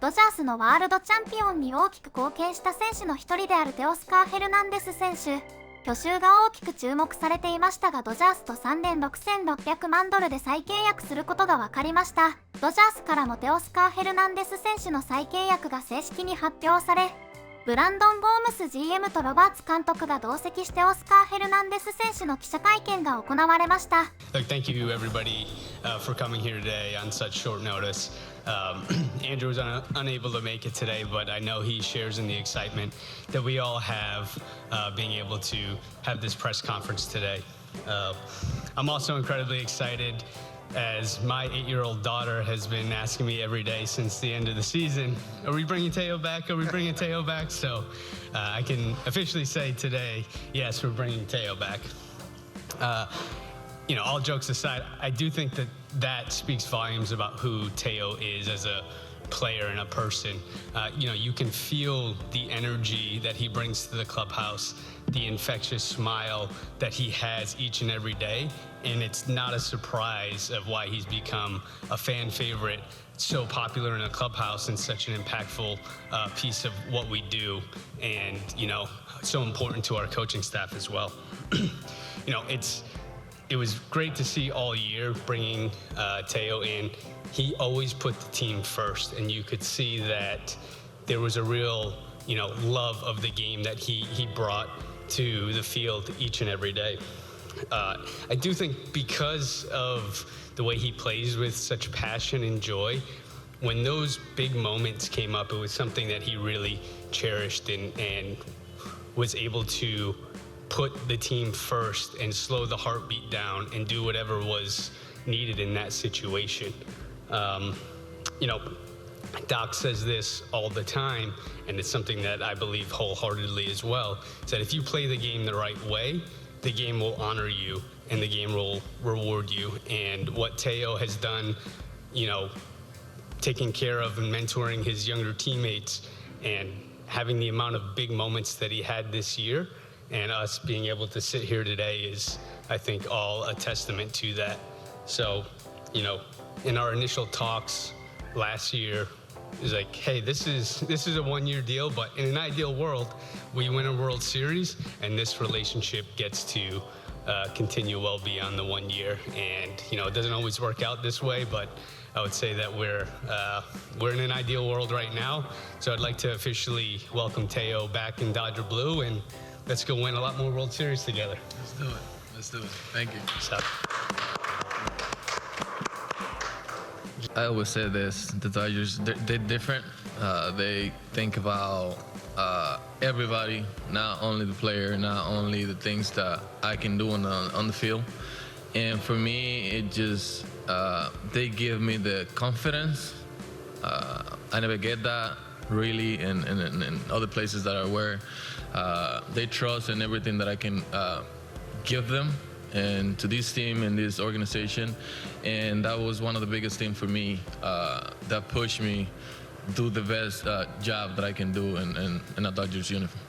ドジャースのワールドチャンピオンに大きく貢献した選手の一人であるテオスカー・ヘルナンデス選手。去就が大きく注目されていましたが、ドジャースと3年6600万ドルで再契約することが分かりました。ドジャースからもテオスカー・ヘルナンデス選手の再契約が正式に発表され、ブランドン・ゴームス GM とロバーツ監督が同席してオスカー・ヘルナンデス選手の記者会見が行われました。Thank you everybody for coming here today on such short notice. Andrew was unable to make it today, but I know he shares in the excitement that we all have being able to have this press conference today. I'm also incredibly excited as my 8-year-old daughter has been asking me every day since the end of the season, are we bringing Teo back? Are we bringing Teo back? So I can officially say today, yes, we're bringing Teo back. All jokes aside, I do think that speaks volumes about who Teo is as a player and a person. You can feel the energy that he brings to the clubhouse, the infectious smile that he has each and every day, and it's not a surprise of why he's become a fan favorite, so popular in the clubhouse and such an impactful piece of what we do, and so important to our coaching staff as well. It was great to see all year bringing Teo in. He always put the team first, and you could see that there was a real, love of the game that he brought to the field each and every day. I do think because of the way he plays with such passion and joy, when those big moments came up, it was something that he really cherished and was able to put the team first and slow the heartbeat down and do whatever was needed in that situation. Doc says this all the time, and it's something that I believe wholeheartedly as well, is that if you play the game the right way, the game will honor you and the game will reward you. And what Teo has done, taking care of and mentoring his younger teammates and having the amount of big moments that he had this year, and us being able to sit here today is, I think, all a testament to that. So, in our initial talks last year, it was like, hey, this is a one-year deal, but in an ideal world, we win a World Series, and this relationship gets to continue well beyond the 1 year. And it doesn't always work out this way, but I would say that we're in an ideal world right now. So I'd like to officially welcome Teo back in Dodger Blue, and let's go win a lot more World Series together. Let's do it. Thank you. So. I always say this, the Dodgers, they're different. They think about everybody, not only the player, not only the things that I can do on the field. And for me, it just, they give me the confidence. I never get that really in other places that I wear. They trust in everything that I can give them and to this team and this organization, and that was one of the biggest things for me that pushed me do the best job that I can do in a Dodgers uniform.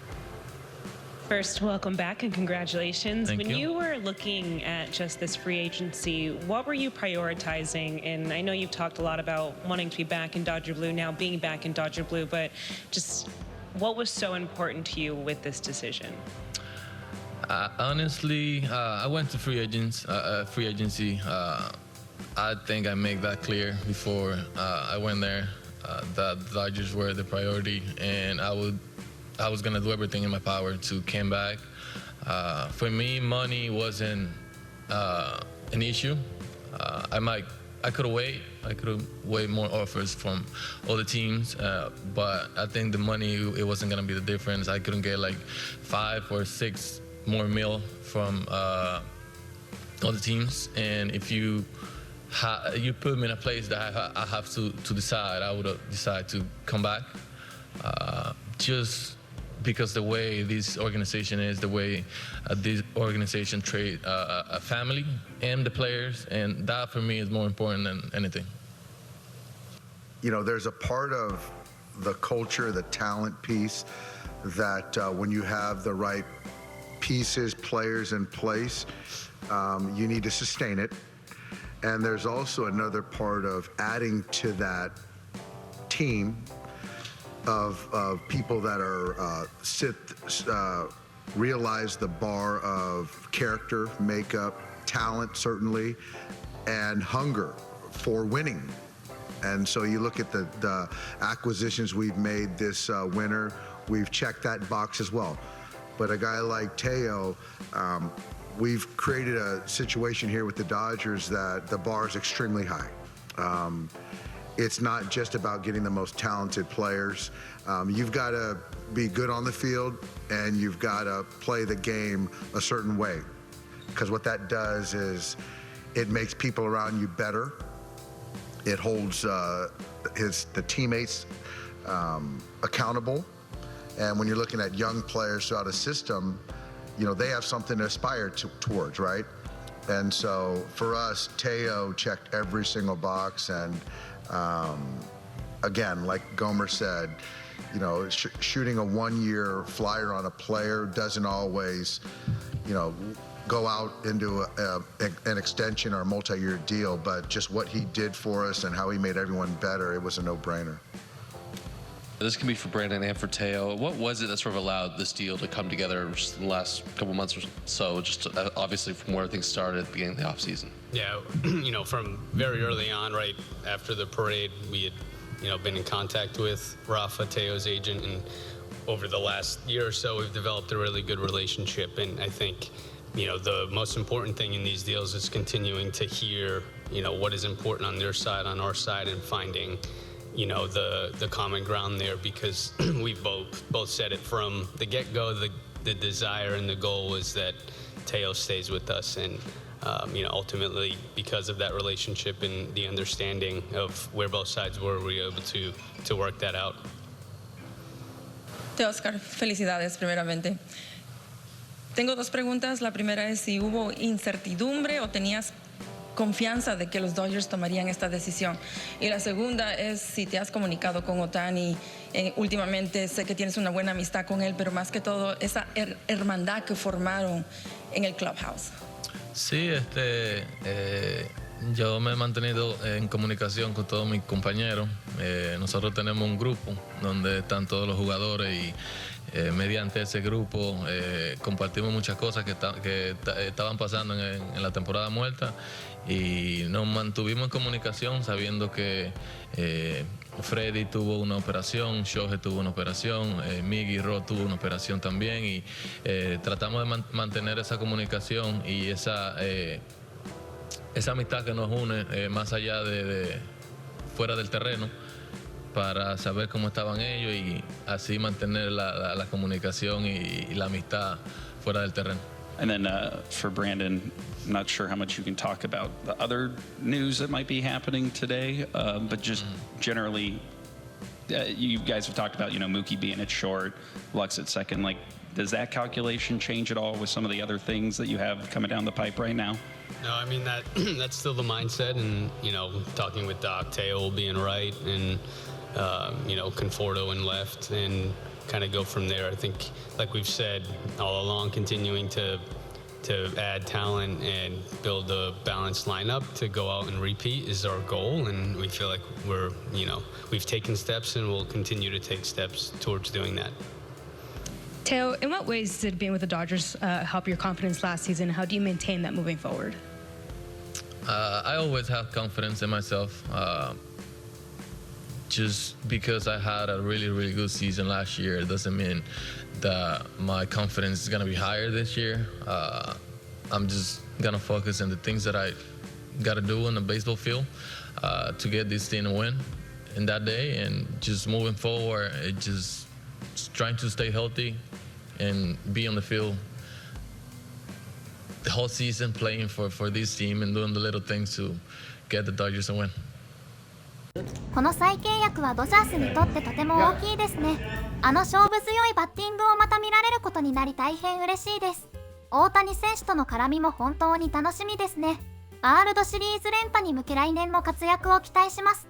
First, welcome back and congratulations. Thank when you. you were looking at just this free agency, what were you prioritizing? And I know you've talked a lot about wanting to be back in Dodger Blue, now being back in Dodger Blue, but just what was so important to you with this decision? Honestly, I went to free agency. I think I made that clear before I went there, that the Dodgers were the priority, and I was gonna do everything in my power to come back. For me, money wasn't an issue. I could have waited more offers from other teams, but I think the money, it wasn't gonna be the difference. I couldn't get like 5 or 6 more mil from other teams, and if you put me in a place that I have to decide, I would have decided to come back. Just because the way this organization is, the way this organization treat a family and the players, and that for me is more important than anything. There's a part of the culture, the talent piece, that when you have the right pieces, players in place, you need to sustain it. And there's also another part of adding to that team of people that are realize the bar of character, makeup, talent certainly, and hunger for winning. And so you look at the acquisitions we've made this winter, we've checked that box as well. But a guy like Teo, we've created a situation here with the Dodgers that the bar is extremely high. It's not just about getting the most talented players. You've got to be good on the field, and you've got to play the game a certain way. Because what that does is it makes people around you better. It holds the teammates accountable. And when you're looking at young players throughout a system, you know, they have something to aspire towards, right? And so for us, Teo checked every single box. And again, like Gomer said, you know, shooting a one-year flyer on a player doesn't always, you know, go out into an extension or a multi-year deal, but just what he did for us and how he made everyone better, it was a no-brainer. This can be for Brandon and for Teo. What was it that sort of allowed this deal to come together just in the last couple months or so, just obviously from where things started at the beginning of the offseason? Yeah, you know, from very early on, right after the parade, we had, you know, been in contact with Rafa, Teo's agent, and over the last year or so, we've developed a really good relationship. And I think, you know, the most important thing in these deals is continuing to hear, you know, what is important on their side, on our side, and finding, you know, the common ground there, because we've both said it from the get-go. The desire and the goal was that Teo stays with us, and you know, ultimately, because of that relationship and the understanding of where both sides were, we were able to work that out. Teoscar, felicidades primeramente. Tengo dos preguntas. La primera es si hubo incertidumbre o tenías confianza de que los Dodgers tomarían esta decisión. Y la segunda es si te has comunicado con Ohtani. Últimamente sé que tienes una buena amistad con él, pero más que todo esa hermandad que formaron en el Clubhouse. Sí, yo me he mantenido en comunicación con todos mis compañeros. Nosotros tenemos un grupo donde están todos los jugadores y mediante ese grupo compartimos muchas cosas que estaban pasando en la temporada muerta, y nos mantuvimos en comunicación sabiendo que Freddy tuvo una operación, Shohei tuvo una operación, Miggy tuvo una operación también, y tratamos de mantener esa comunicación y esa amistad que nos une más allá de fuera del terreno, para saber cómo estaban ellos y así mantener la comunicación y la amistad fuera del terreno. And then for Brandon, I'm not sure how much you can talk about the other news that might be happening today, but just generally, you guys have talked about, you know, Mookie being at short, Lux at second. Like, does that calculation change at all with some of the other things that you have coming down the pipe right now? No, I mean, that's still the mindset, and, you know, talking with Doc, Teo being right, and you know, Conforto in left, and kind of go from there. I think, like we've said all along, continuing to add talent and build a balanced lineup to go out and repeat is our goal, and we feel like we've taken steps and we'll continue to take steps towards doing that. Teo, in what ways did being with the Dodgers help your confidence last season? How do you maintain that moving forward? I always have confidence in myself. Just because I had a really, really good season last year doesn't mean that my confidence is going to be higher this year. I'm just going to focus on the things that I got to do on the baseball field to get this team to win in that day. And just moving forward, just trying to stay healthy and be on the field the whole season, playing for this team and doing the little things to get the Dodgers a win. この再契約はドジャースにとってとても大きいですね。あの勝負強いバッティングをまた見られることになり大変嬉しいです。大谷選手との絡みも本当に楽しみですね。ワールドシリーズ連覇に向け来年も活躍を期待します。